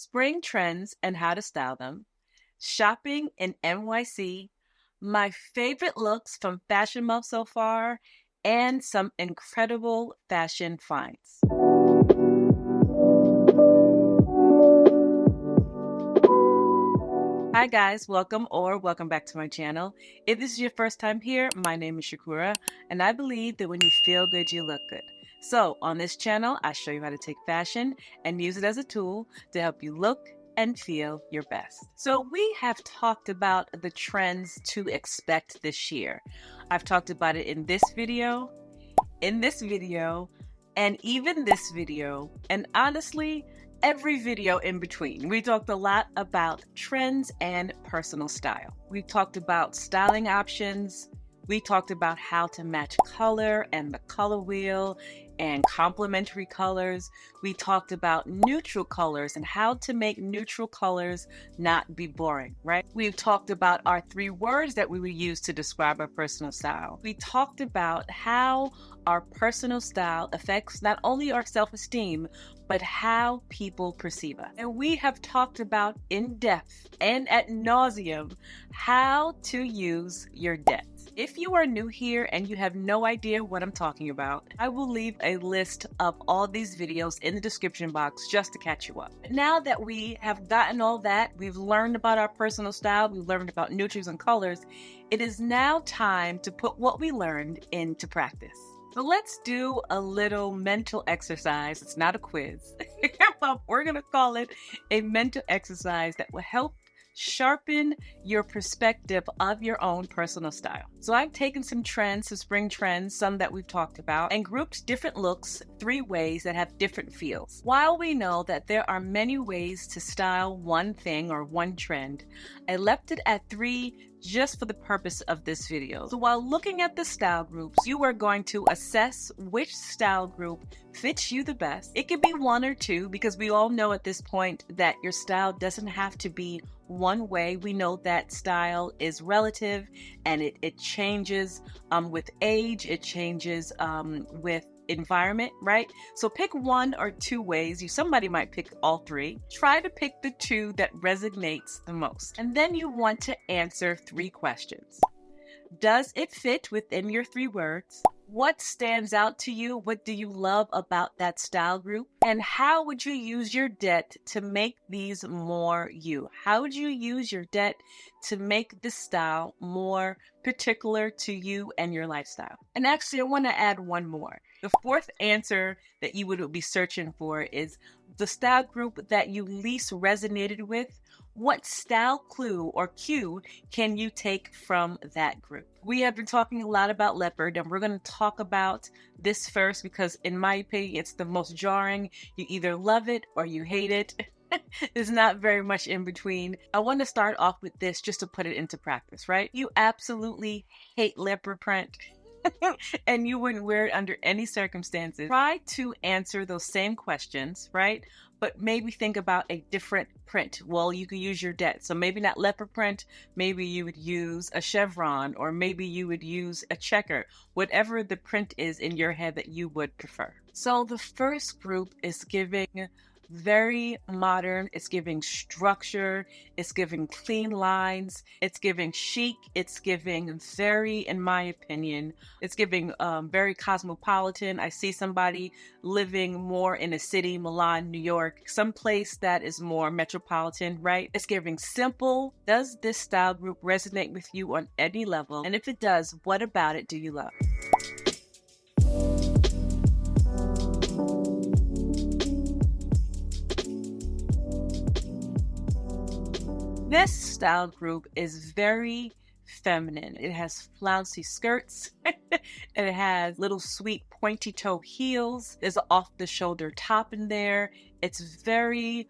spring trends and how to style them, shopping in NYC, my favorite looks from Fashion Month so far, and some incredible fashion finds. Hi guys, welcome back to my channel. If this is your first time here, my name is Kura, and I believe that when you feel good, you look good. So on this channel, I show you how to take fashion and use it as a tool to help you look and feel your best. So we have talked about the trends to expect this year. I've talked about it in this video, and even this video, and honestly, every video in between. We talked a lot about trends and personal style. We talked about styling options. We talked about how to match color and the color wheel and complementary colors. We talked about neutral colors and how to make neutral colors not be boring, right? We've talked about our 3 words that we would use to describe our personal style. We talked about how our personal style affects not only our self-esteem, but how people perceive us. And we have talked about in depth and ad nauseum how to use your D.E.T. If you are new here and you have no idea what I'm talking about, I will leave a list of all these videos in the description box just to catch you up. Now that we have gotten all that, we've learned about our personal style, we've learned about neutrals and colors, it is now time to put what we learned into practice. So let's do a little mental exercise. It's not a quiz. We're going to call it a mental exercise that will help sharpen your perspective of your own personal style. So I've taken some trends, some spring trends, some that we've talked about, and grouped different looks 3 ways that have different feels. While we know that there are many ways to style one thing or one trend, I left it at 3 just for the purpose of this video. So while looking at the style groups, you are going to assess which style group fits you the best. It could be 1 or 2 because we all know at this point that your style doesn't have to be one way. We know that style is relative and it changes with age, it changes with environment, right? So pick 1 or 2 ways. Somebody might pick all 3. Try to pick the 2 that resonates the most. And then you want to answer 3 questions. Does it fit within your 3 words? What stands out to you? What do you love about that style group? And how would you use your D.E.T. to make these more you? How would you use your D.E.T. to make the style more particular to you and your lifestyle? And actually, I want to add 1 more. The 4th answer that you would be searching for is the style group that you least resonated with. What style clue or cue can you take from that group? We have been talking a lot about leopard, and we're going to talk about this first because in my opinion, it's the most jarring. You either love it or you hate it. There's not very much in between. I want to start off with this just to put it into practice, right? You absolutely hate leopard print. And you wouldn't wear it under any circumstances. Try to answer those same questions, right? But maybe think about a different print. Well, you could use your D.E.T. So maybe not leopard print, maybe you would use a chevron, or maybe you would use a checker, whatever the print is in your head that you would prefer. So the first group is giving very modern, it's giving structure, it's giving clean lines, it's giving chic, it's giving very, in my opinion, it's giving very cosmopolitan. I see somebody living more in a city, Milan, New York, someplace that is more metropolitan, right? It's giving simple. Does this style group resonate with you on any level? And if it does, what about it do you love? This style group is very feminine. It has flouncy skirts. It has little sweet pointy toe heels. There's an off-the-shoulder top in there. It's very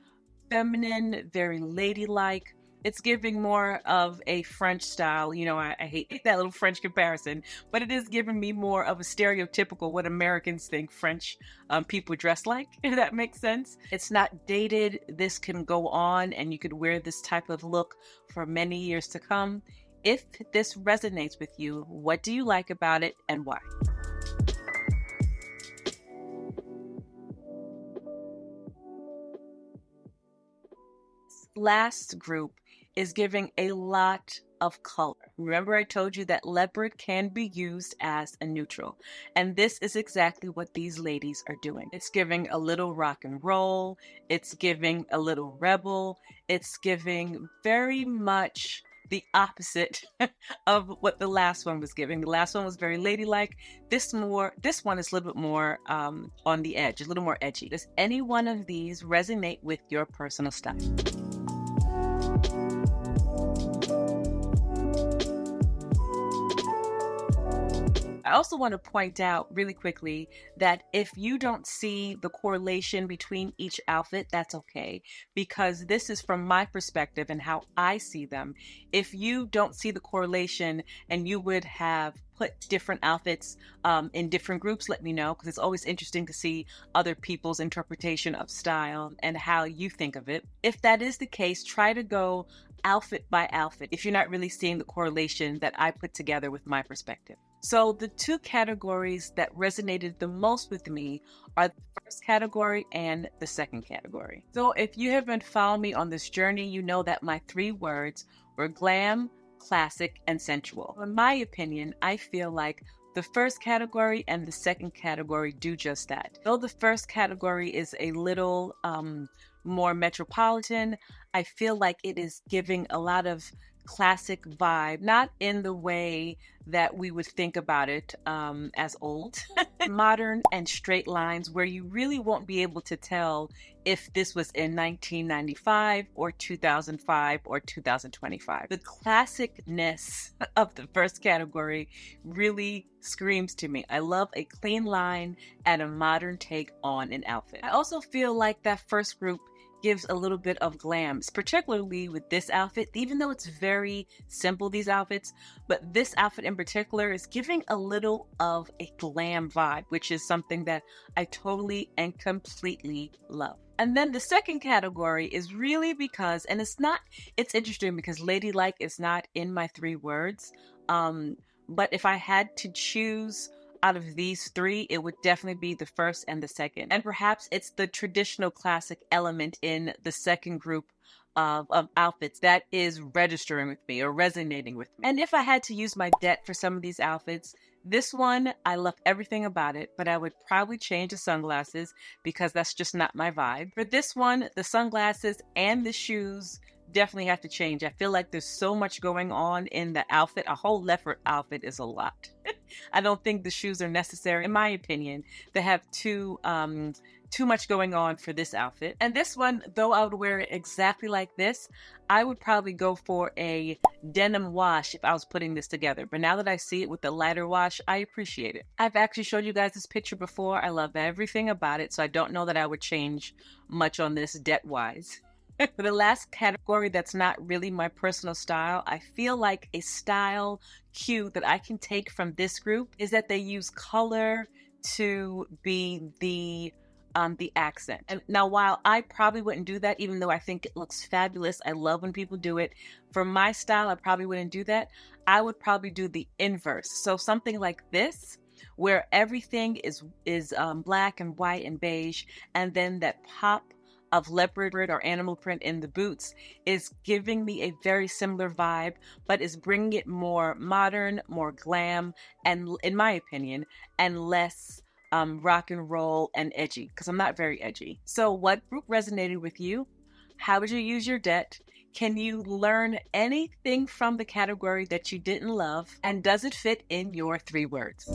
feminine, very ladylike. It's giving more of a French style. You know, I hate that little French comparison, but it is giving me more of a stereotypical what Americans think French people dress like, if that makes sense. It's not dated. This can go on and you could wear this type of look for many years to come. If this resonates with you, what do you like about it and why? last group is giving a lot of color. Remember, I told you that leopard can be used as a neutral. And this is exactly what these ladies are doing. It's giving a little rock and roll. It's giving a little rebel. It's giving very much the opposite of what the last one was giving. The last one was very ladylike. This one is a little bit more on the edge, a little more edgy. Does any one of these resonate with your personal style? I also want to point out really quickly that if you don't see the correlation between each outfit, that's okay, because this is from my perspective and how I see them. If you don't see the correlation and you would have put different outfits in different groups, let me know, because it's always interesting to see other people's interpretation of style and how you think of it. If that is the case, try to go outfit by outfit if you're not really seeing the correlation that I put together with my perspective. So the two categories that resonated the most with me are the first category and the second category. So if you have been following me on this journey, you know that my 3 words were glam, classic, and sensual. In my opinion, I feel like the first category and the second category do just that. Though the first category is a little more metropolitan, I feel like it is giving a lot of classic vibe, not in the way that we would think about it as old, modern and straight lines where you really won't be able to tell if this was in 1995 or 2005 or 2025. The classicness of the first category really screams to me. I love a clean line and a modern take on an outfit. I also feel like that first group gives a little bit of glam, particularly with this outfit, even though it's very simple, these outfits, but this outfit in particular is giving a little of a glam vibe, which is something that I totally and completely love. And then the second category is really because, and it's interesting because ladylike is not in my 3 words, but if I had to choose out of these 3, it would definitely be the first and the second. And perhaps it's the traditional classic element in the second group of outfits that is registering with me or resonating with me. And if I had to use my D.E.T for some of these outfits, this one, I love everything about it, but I would probably change the sunglasses because that's just not my vibe. For this one, the sunglasses and the shoes definitely have to change. I feel like there's so much going on in the outfit. A whole leopard outfit is a lot. I don't think the shoes are necessary, in my opinion. They have too much going on for this outfit. And this one, though I would wear it exactly like this, I would probably go for a denim wash if I was putting this together. But now that I see it with the lighter wash, I appreciate it. I've actually showed you guys this picture before. I love everything about it, so I don't know that I would change much on this D.E.T-wise. For the last category that's not really my personal style, I feel like a style cue that I can take from this group is that they use color to be the accent. And now, while I probably wouldn't do that, even though I think it looks fabulous, I love when people do it. For my style, I probably wouldn't do that. I would probably do the inverse. So something like this, where everything is black and white and beige, and then that pop of leopard or animal print in the boots is giving me a very similar vibe, but is bringing it more modern, more glam, and in my opinion, and less rock and roll and edgy, because I'm not very edgy. So what group resonated with you? How would you use your D.E.T? Can you learn anything from the category that you didn't love? And does it fit in your 3 words?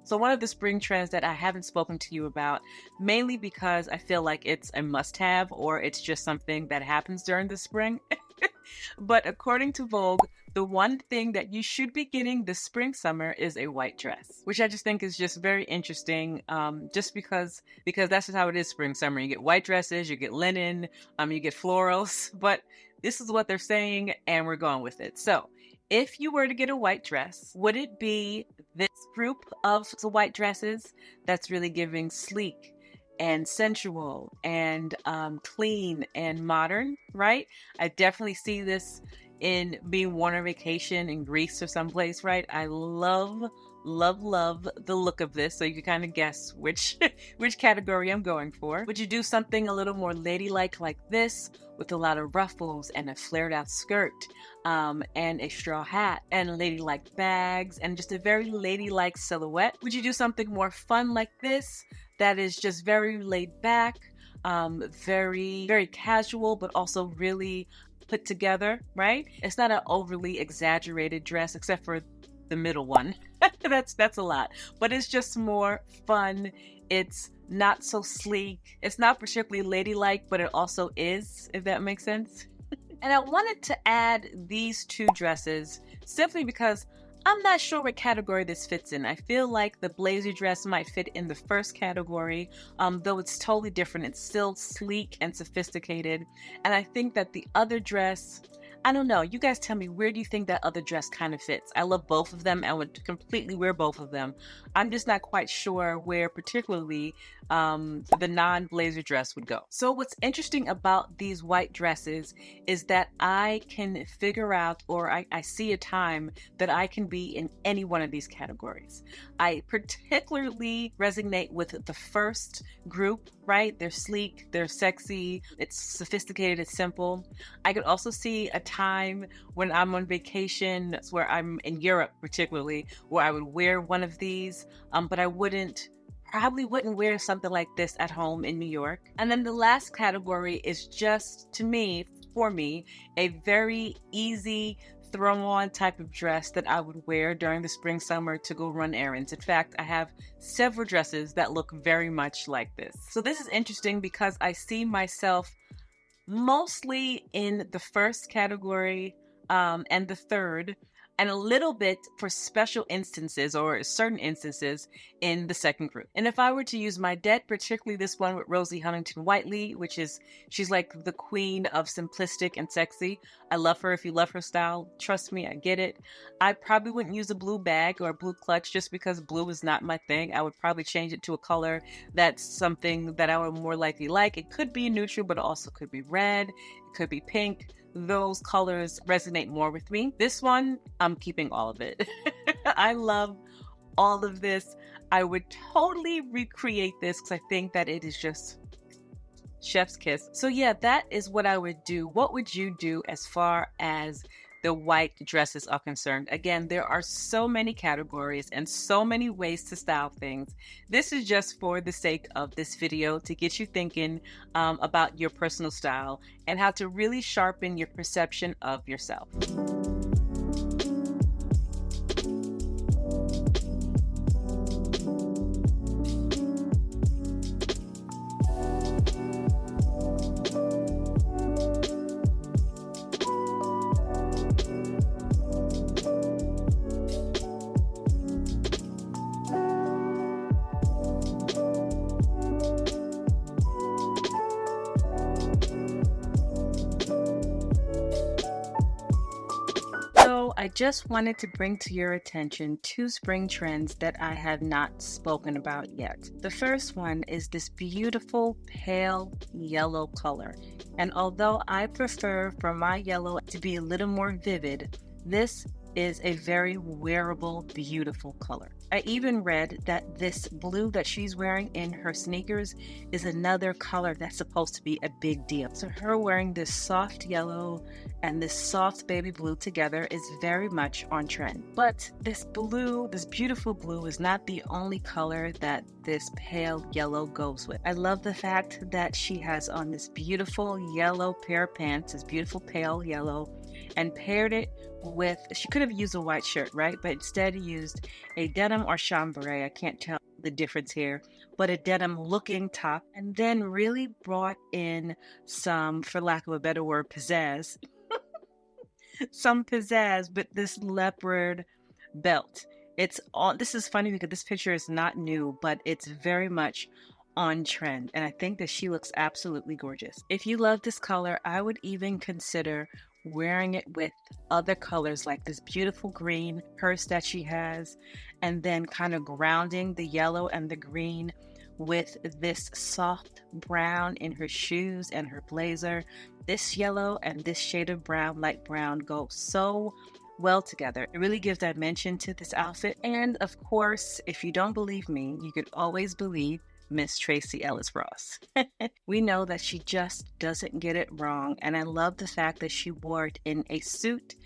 So one of the spring trends that I haven't spoken to you about, mainly because I feel like it's a must-have or it's just something that happens during the spring. But according to Vogue, the one thing that you should be getting this spring summer is a white dress, which I just think is just very interesting. Just because that's just how it is spring summer. You get white dresses, you get linen, you get florals, but this is what they're saying and we're going with it. So if you were to get a white dress, would it be this group of the white dresses that's really giving sleek and sensual and clean and modern, right? I definitely see this in being worn on vacation in Greece or someplace, right? I love, love, love the look of this. So you can kind of guess which which category I'm going for. Would you do something a little more ladylike like this with a lot of ruffles and a flared out skirt and a straw hat and ladylike bags and just a very ladylike silhouette? Would you do something more fun like this that is just very laid back, very, very casual, but also really put together, right? It's not an overly exaggerated dress, except for the middle one. That's a lot, but it's just more fun. It's not so sleek. It's not particularly ladylike, but it also is, if that makes sense. And I wanted to add these two dresses simply because I'm not sure what category this fits in. I feel like the blazer dress might fit in the first category, though it's totally different. It's still sleek and sophisticated. And I think that the other dress, I don't know. You guys tell me, where do you think that other dress kind of fits? I love both of them. I would completely wear both of them. I'm just not quite sure where particularly the non-blazer dress would go. So what's interesting about these white dresses is that I can figure out, or I see a time that I can be in any one of these categories. I particularly resonate with the first group, right? They're sleek, they're sexy, it's sophisticated, it's simple. I could also see a time when I'm on vacation, where I'm in Europe particularly, where I would wear one of these, but I probably wouldn't wear something like this at home in New York. And then the last category is just, for me, a very easy throw on type of dress that I would wear during the spring, summer to go run errands. In fact, I have several dresses that look very much like this. So this is interesting because I see myself mostly in the first category and the third, and a little bit for special instances or certain instances in the second group. And if I were to use my D.E.T, particularly this one with Rosie Huntington-Whiteley, she's like the queen of simplistic and sexy. I love her. If you love her style, trust me, I get it. I probably wouldn't use a blue bag or a blue clutch just because blue is not my thing. I would probably change it to a color that's something that I would more likely like. It could be neutral, but it also could be red. It could be pink. Those colors resonate more with me. This one, I'm keeping all of it. I love all of this. I would totally recreate this because I think that it is just chef's kiss. So yeah, that is what I would do. What would you do as far as the white dresses are concerned? Again, there are so many categories and so many ways to style things. This is just for the sake of this video to get you thinking about your personal style and how to really sharpen your perception of yourself. I just wanted to bring to your attention two spring trends that I have not spoken about yet. The first one is this beautiful pale yellow color. And although I prefer for my yellow to be a little more vivid, this is a very wearable, beautiful color. I even read that this blue that she's wearing in her sneakers is another color that's supposed to be a big deal. So her wearing this soft yellow and this soft baby blue together is very much on trend. But this blue, this beautiful blue, is not the only color that this pale yellow goes with. I love the fact that she has on this beautiful yellow pair of pants, this beautiful pale yellow, and paired it with, she could have used a white shirt, right? But instead used a denim or chambray, I can't tell the difference here, but a denim looking top, and then really brought in some, for lack of a better word, pizzazz. Some pizzazz, but this leopard belt. This is funny because this picture is not new, but it's very much on trend, and I think that she looks absolutely gorgeous. If you love this color, I would even consider wearing it with other colors like this beautiful green purse that she has, and then kind of grounding the yellow and the green with this soft brown in her shoes and her blazer. This yellow and this shade of brown, light brown, go so well together. It really gives dimension to this outfit. And of course, if you don't believe me, you could always believe Miss Tracy Ellis Ross. We know that she just doesn't get it wrong, and I love the fact that she wore it in a suit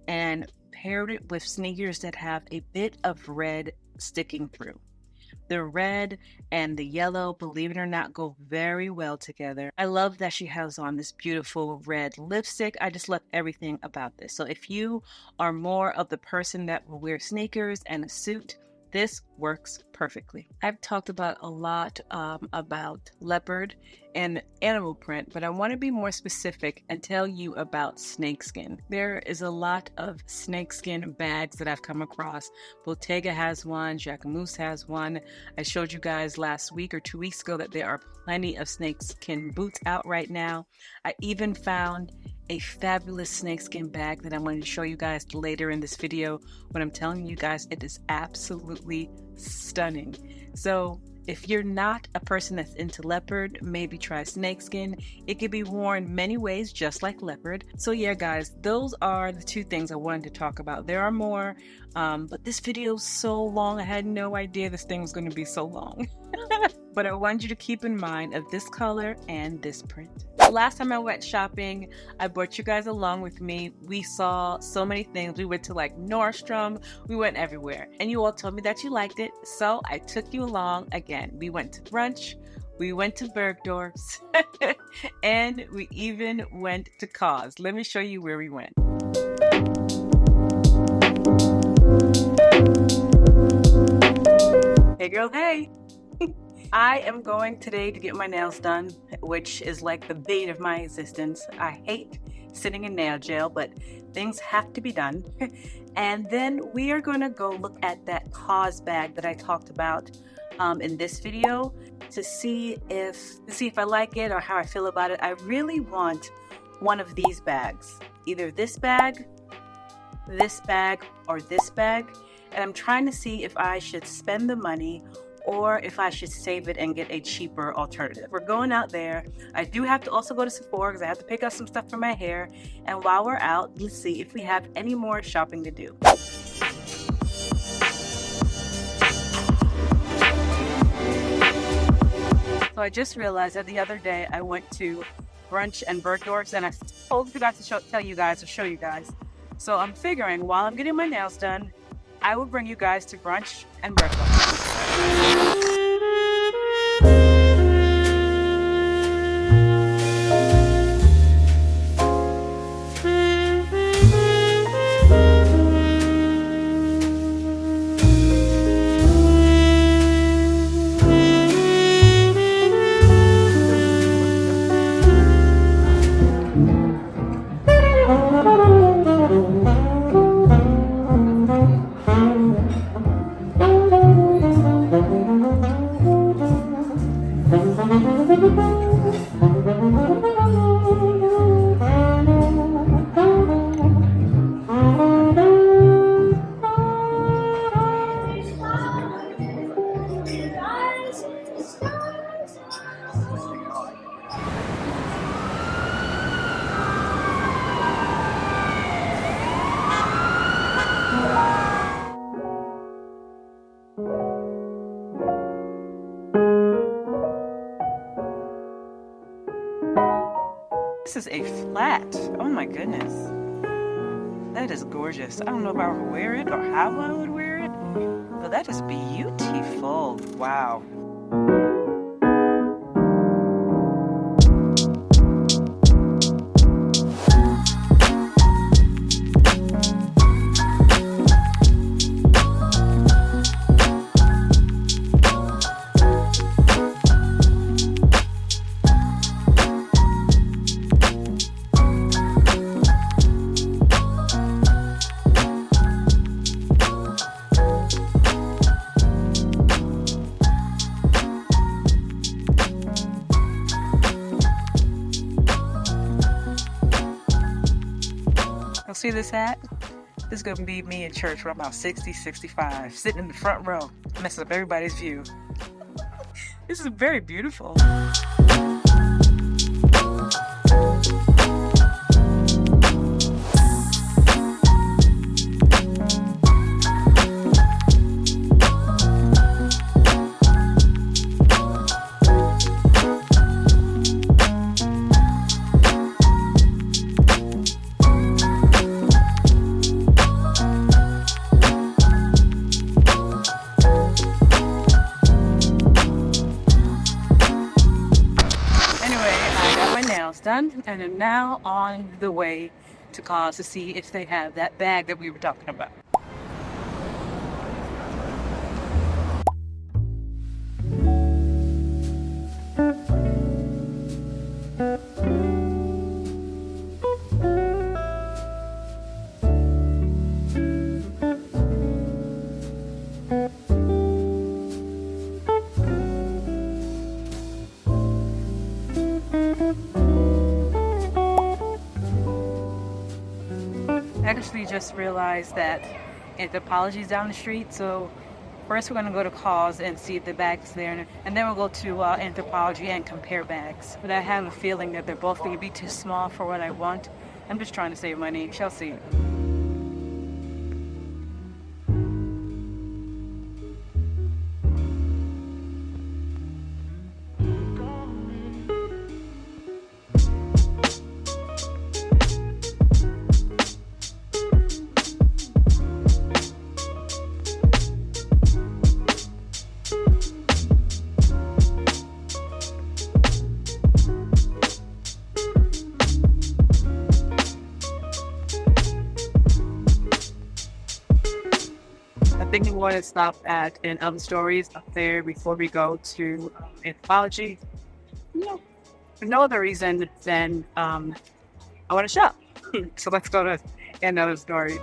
and paired it with sneakers that have a bit of red sticking through. The red and the yellow, believe it or not, go very well together. I love that she has on this beautiful red lipstick. I just love everything about this. So if you are more of the person that will wear sneakers and a suit, this works perfectly. I've talked about a lot about leopard and animal print, but I want to be more specific and tell you about snakeskin. There is a lot of snakeskin bags that I've come across. Bottega has one, Jacquemus has one. I showed you guys last week or 2 weeks ago that there are plenty of snakeskin boots out right now. I even found a fabulous snakeskin bag that I'm going to show you guys later in this video. When I'm telling you guys, it is absolutely stunning. So if you're not a person that's into leopard, maybe try snakeskin. It can be worn many ways, just like leopard. So yeah, guys, those are the two things I wanted to talk about. There are more, but this video is so long. I had no idea this thing was going to be so long. But I want you to keep in mind of this color and this print. The last time I went shopping, I brought you guys along with me. We saw so many things. We went to like Nordstrom, we went everywhere. And you all told me that you liked it, so I took you along again. We went to brunch, we went to Bergdorf's, and we even went to Cause. Let me show you where we went. Hey girl, hey! I am going today to get my nails done, which is like the bane of my existence. I hate sitting in nail jail, but things have to be done. And then we are going to go look at that Cause bag that I talked about in this video to see if I like it or how I feel about it. I really want one of these bags, either this bag, or this bag. And I'm trying to see if I should spend the money or if I should save it and get a cheaper alternative. We're going out there. I do have to also go to Sephora because I have to pick up some stuff for my hair. And while we're out, let's see if we have any more shopping to do. So I just realized that the other day I went to brunch and Bergdorf's, and I told you guys to show you guys. So I'm figuring while I'm getting my nails done, I will bring you guys to brunch and Bergdorf's. This is a flat. Oh my goodness. That is gorgeous. I don't know if I would wear it or how I would wear it, but that is beautiful. Wow. see this hat? This is going to be me in church when I'm about 60, 65, sitting in the front row, messing up everybody's view. This is very beautiful. Done, and I'm now on the way to Cause to see if they have that bag that we were talking about. I actually just realized that Anthropology is down the street, so first we're going to go to Cause and see if the bag's there, and then we'll go to Anthropology and compare bags. But I have a feeling that they're both going to be too small for what I want. I'm just trying to save money. Shall see. I think we want to stop at an Other Stories up there before we go to Anthropology. No, for no other reason than I want to shop. So let's go to Another Story.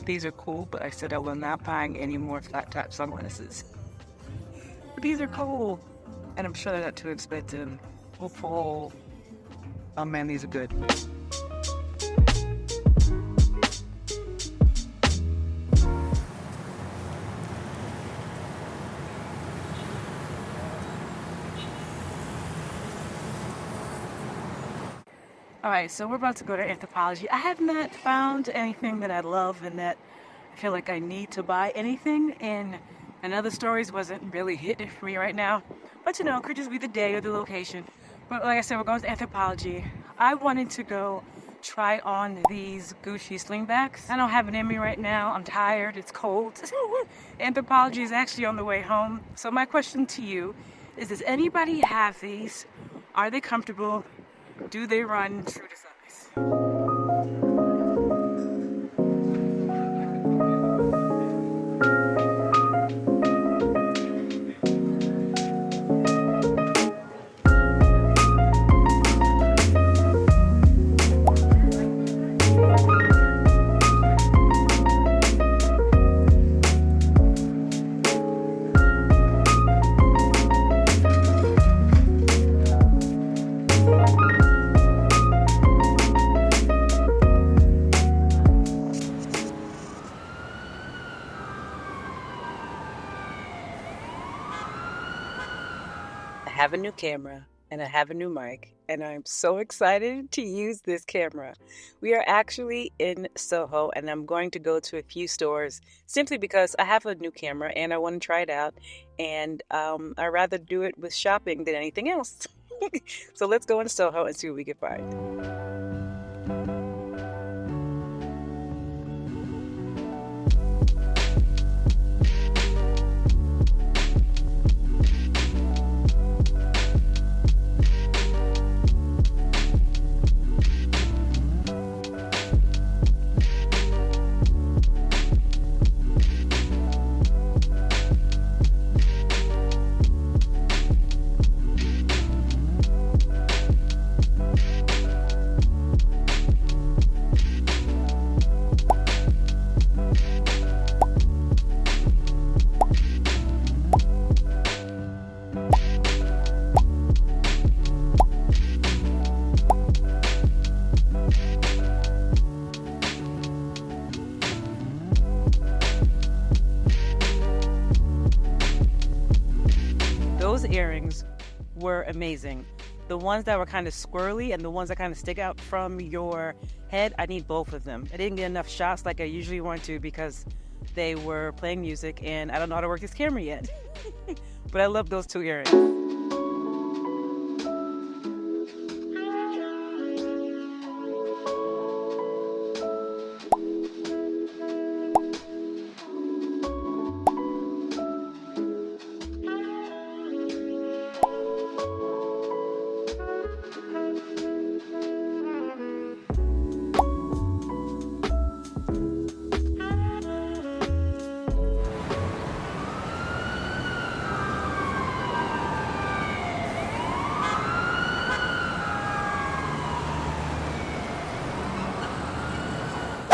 These are cool, but I said I will not buying any more flat top sunglasses. But these are cool, and I'm sure they're not too expensive. Oh man, these are good. Alright, so we're about to go to Anthropology. I have not found anything that I love and that I feel like I need to buy anything, and Another Stories wasn't really hitting for me right now. But you know, it could just be the day or the location. But like I said, we're going to Anthropology. I wanted to go try on these Gucci slingbacks. I don't have it in me right now. I'm tired. It's cold. Anthropology is actually on the way home. So my question to you is, does anybody have these? Are they comfortable? Do they run true to size? I have a new camera and I have a new mic, and I'm so excited to use this camera. We are actually in Soho, and I'm going to go to a few stores simply because I have a new camera and I want to try it out, and I'd rather do it with shopping than anything else. So let's go into Soho and see what we can find. those earrings were amazing. The ones that were kind of squirrely and the ones that kind of stick out from your head, I need both of them. I didn't get enough shots like I usually want to because they were playing music and I don't know how to work this camera yet. But I love those two earrings.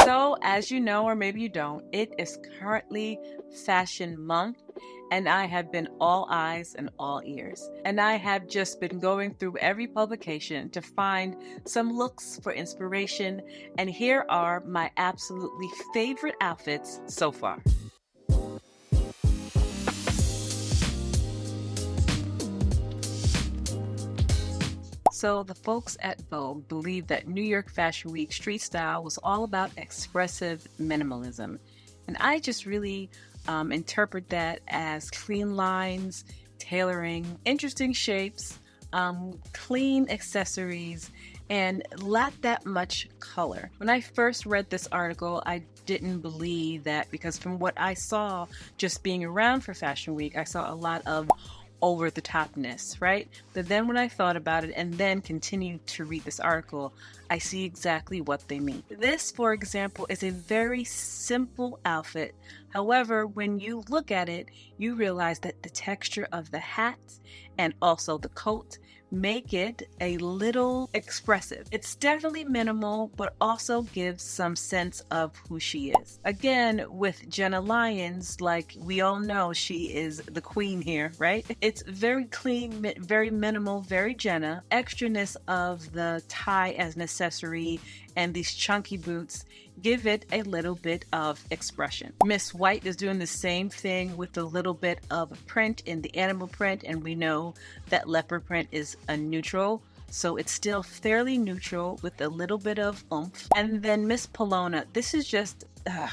So, as you know, or maybe you don't, it is currently Fashion Month, and I have been all eyes and all ears. And I have just been going through every publication to find some looks for inspiration, and here are my absolutely favorite outfits so far. So the folks at Vogue believed that New York Fashion Week street style was all about expressive minimalism. And I just really interpret that as clean lines, tailoring, interesting shapes, clean accessories, and not that much color. When I first read this article, I didn't believe that because from what I saw just being around for Fashion Week, I saw a lot of over the topness, right? But then when I thought about it and then continued to read this article, I see exactly what they mean. This, for example, is a very simple outfit. However, when you look at it, you realize that the texture of the hat and also the coat make it a little expressive. It's definitely minimal, but also gives some sense of who she is. Again, with Jenna Lyons, like we all know, she is the queen here, right? It's very clean, very minimal, very Jenna. Extraness of the tie as an accessory and these chunky boots give it a little bit of expression. Miss White is doing the same thing with a little bit of print in the animal print, and we know that leopard print is a neutral, so it's still fairly neutral with a little bit of oomph. And then Miss Polona, this is just,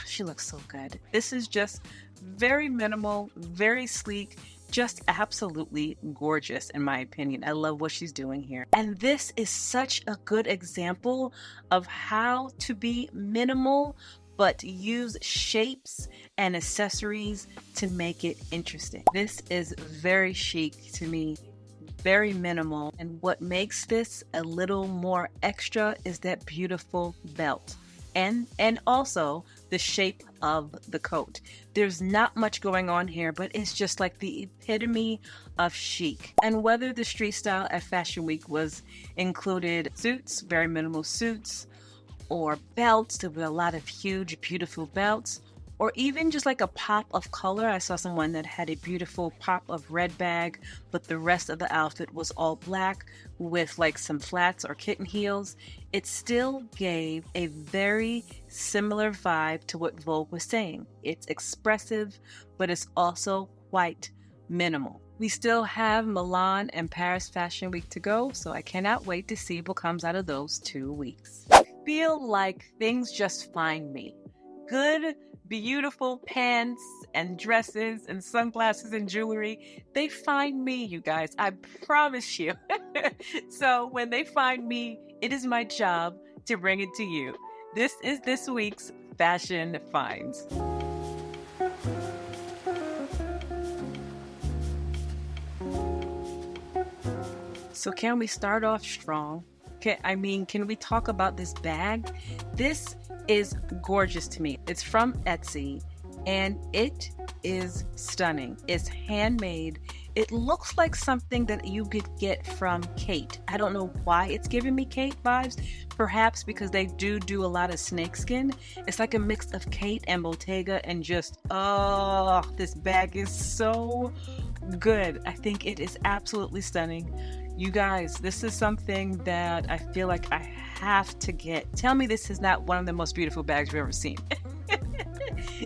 she looks so good. This is just very minimal, very sleek, just absolutely gorgeous in my opinion. I love what she's doing here. And this is such a good example of how to be minimal but use shapes and accessories to make it interesting. This is very chic to me, very minimal. And what makes this a little more extra is that beautiful belt. And also the shape of the coat. There's not much going on here, but it's just like the epitome of chic. And whether the street style at Fashion Week was included suits, very minimal suits, or belts, there were a lot of huge, beautiful belts, or even just like a pop of color. I saw someone that had a beautiful pop of red bag, but the rest of the outfit was all black with like some flats or kitten heels. It still gave a very similar vibe to what Vogue was saying. It's expressive, but it's also quite minimal. We still have Milan and Paris Fashion Week to go, so I cannot wait to see what comes out of those 2 weeks. I feel like things just find me. Good, beautiful pants and dresses and sunglasses and jewelry, they find me, you guys. I promise you. So when they find me, it is my job to bring it to you. This is this week's Fashion Finds. So can we start off strong? Can we talk about this bag? This is gorgeous to me. It's from Etsy and it is stunning. It's handmade. It looks like something that you could get from Kate. I don't know why it's giving me Kate vibes. Perhaps because they do a lot of snakeskin. It's like a mix of Kate and Bottega and just, oh, this bag is so good. I think it is absolutely stunning. You guys, this is something that I feel like I have to get. Tell me this is not one of the most beautiful bags you've ever seen.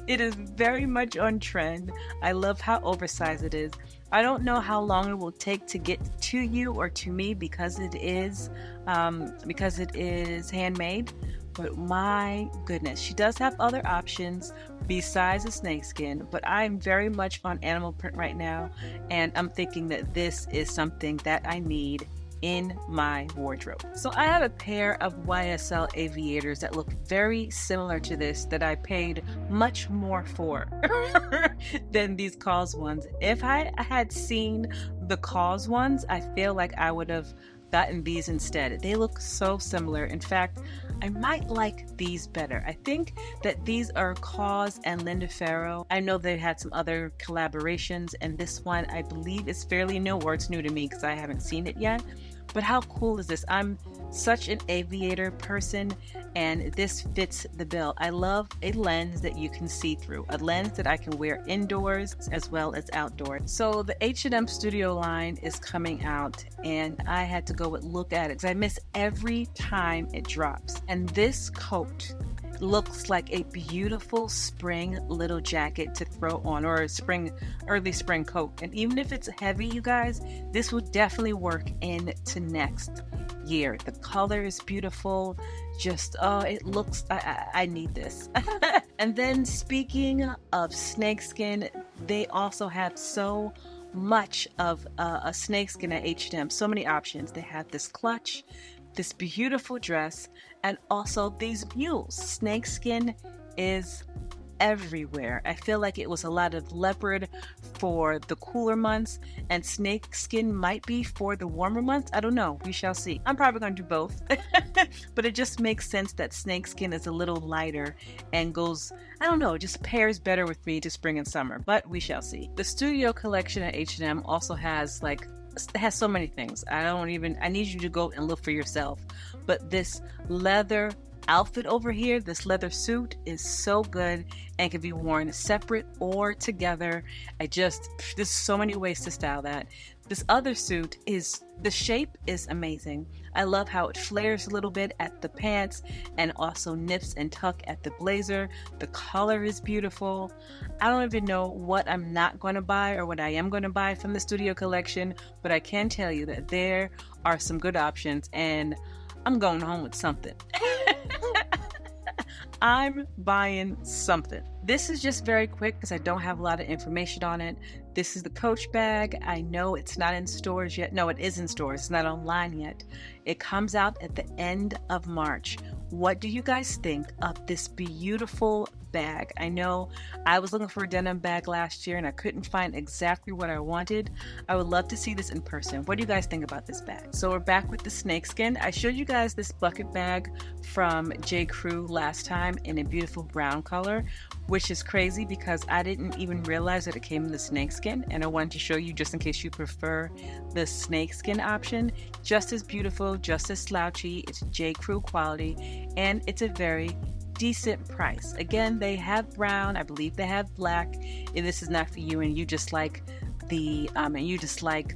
It is very much on trend. I love how oversized it is. I don't know how long it will take to get to you or to me because it is handmade. But my goodness, she does have other options besides the snakeskin. But I'm very much on animal print right now, and I'm thinking that this is something that I need in my wardrobe. So I have a pair of YSL aviators that look very similar to this that I paid much more for than these Cause ones. If I had seen the Cause ones, I feel like I would have gotten these instead. They look so similar. In fact, I might like these better. I think that these are Cause and Linda Farrow. I know they had some other collaborations, and this one I believe is fairly new, or it's new to me because I haven't seen it yet. But how cool is this? I'm such an aviator person, and this fits the bill. I love a lens that you can see through, a lens that I can wear indoors as well as outdoors. So the H&M Studio line is coming out, and I had to go and look at it because I miss every time it drops. And this coat looks like a beautiful spring little jacket to throw on, or a early spring coat. And even if it's heavy, you guys, this will definitely work into next year. The color is beautiful. Just, it looks, I need this. And then speaking of snakeskin, they also have so much of a snakeskin at H&M. So many options. They have this clutch, this beautiful dress, and also these mules. Snakeskin is everywhere. I feel like it was a lot of leopard for the cooler months, and snakeskin might be for the warmer months. I don't know. We shall see. I'm probably going to do both. But it just makes sense that snakeskin is a little lighter and goes, I don't know, just pairs better with me to spring and summer. But we shall see. The studio collection at H&M also has so many things. I need you to go and look for yourself. But this leather outfit over here, this leather suit, is so good and can be worn separate or together. There's so many ways to style that. This other suit the shape is amazing. I love how it flares a little bit at the pants and also nips and tuck at the blazer. The color is beautiful. I don't even know what I'm not going to buy or what I am going to buy from the studio collection, but I can tell you that there are some good options, and I'm going home with something. I'm buying something. This is just very quick because I don't have a lot of information on it. This is the Coach bag. I know it's not in stores yet. No, it is in stores. It's not online yet. It comes out at the end of March. What do you guys think of this beautiful bag? I know I was looking for a denim bag last year and I couldn't find exactly what I wanted. I would love to see this in person. What do you guys think about this bag? So we're back with the snakeskin. I showed you guys this bucket bag from J. Crew last time in a beautiful brown color, which is crazy because I didn't even realize that it came in the snakeskin, and I wanted to show you just in case you prefer the snakeskin option. Just as beautiful, just as slouchy. It's J. Crew quality, and it's a very decent price. Again, they have brown, I believe they have black. If this is not for you and you just like the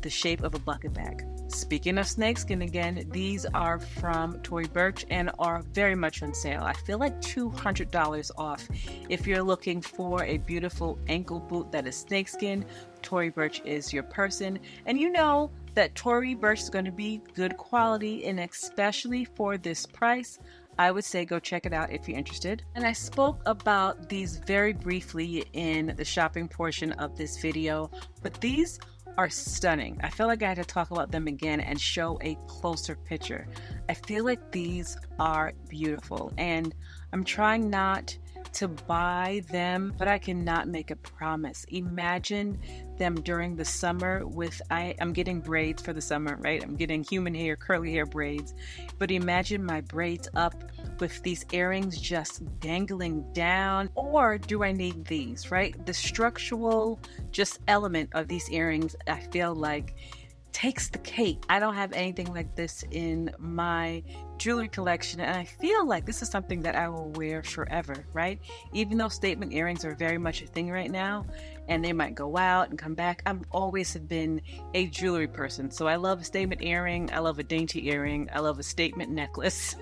shape of a bucket bag. Speaking of snakeskin again, these are from Tory Burch and are very much on sale. I feel like $200 off. If you're looking for a beautiful ankle boot that is snakeskin, Tory Burch is your person. And you know that Tory Burch is going to be good quality, and especially for this price, I would say go check it out if you're interested. And I spoke about these very briefly in the shopping portion of this video, but these are stunning. I feel like I had to talk about them again and show a closer picture. I feel like these are beautiful, and I'm trying not to buy them, but I cannot make a promise. Imagine them during the summer I'm getting braids for the summer, right? I'm getting human hair, curly hair braids, but imagine my braids up with these earrings just dangling down. Or do I need these, right? The structural just element of these earrings, I feel like takes the cake. I don't have anything like this in my jewelry collection, and I feel like this is something that I will wear forever, right? Even though statement earrings are very much a thing right now, and they might go out and come back. I've always have been a jewelry person. So I love a statement earring. I love a dainty earring. I love a statement necklace.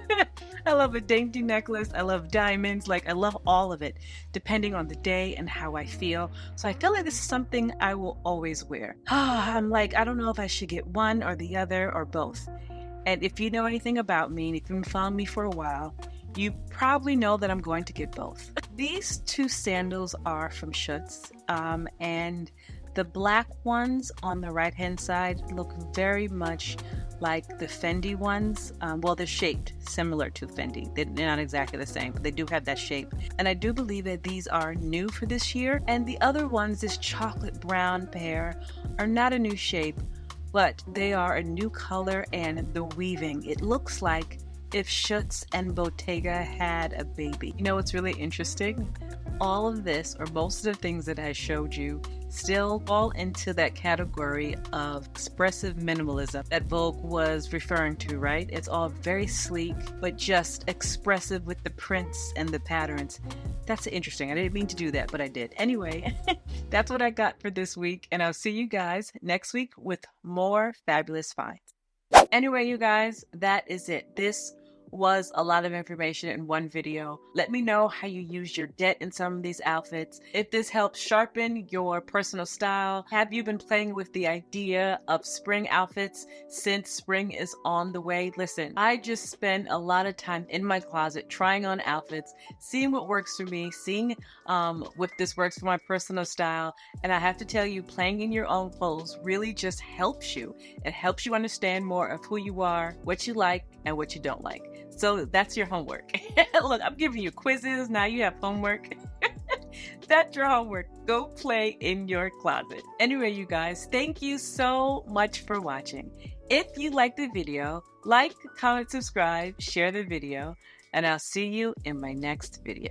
I love a dainty necklace. I love diamonds. Like, I love all of it, depending on the day and how I feel. So I feel like this is something I will always wear. I'm like, I don't know if I should get one or the other or both. And if you know anything about me, and if you've been following me for a while, you probably know that I'm going to get both. These two sandals are from Schutz, and the black ones on the right-hand side look very much like the Fendi ones. Well, they're shaped similar to Fendi. They're not exactly the same, but they do have that shape. And I do believe that these are new for this year. And the other ones, this chocolate brown pair, are not a new shape, but they are a new color, and the weaving, it looks like if Schutz and Bottega had a baby. You know what's really interesting? All of this, or most of the things that I showed you, still fall into that category of expressive minimalism that Vogue was referring to, right? It's all very sleek, but just expressive with the prints and the patterns. That's interesting. I didn't mean to do that, but I did. Anyway, that's what I got for this week, and I'll see you guys next week with more fabulous finds. Anyway, you guys, that is it. This was a lot of information in one video. Let me know how you use your D.E.T in some of these outfits. If this helps sharpen your personal style, have you been playing with the idea of spring outfits since spring is on the way? Listen, I just spend a lot of time in my closet trying on outfits, seeing what works for me, seeing if this works for my personal style. And I have to tell you, playing in your own clothes really just helps you. It helps you understand more of who you are, what you like, and what you don't like. So that's your homework. Look, I'm giving you quizzes. Now you have homework. That's your homework. Go play in your closet. Anyway, you guys, thank you so much for watching. If you liked the video, like, comment, subscribe, share the video, and I'll see you in my next video.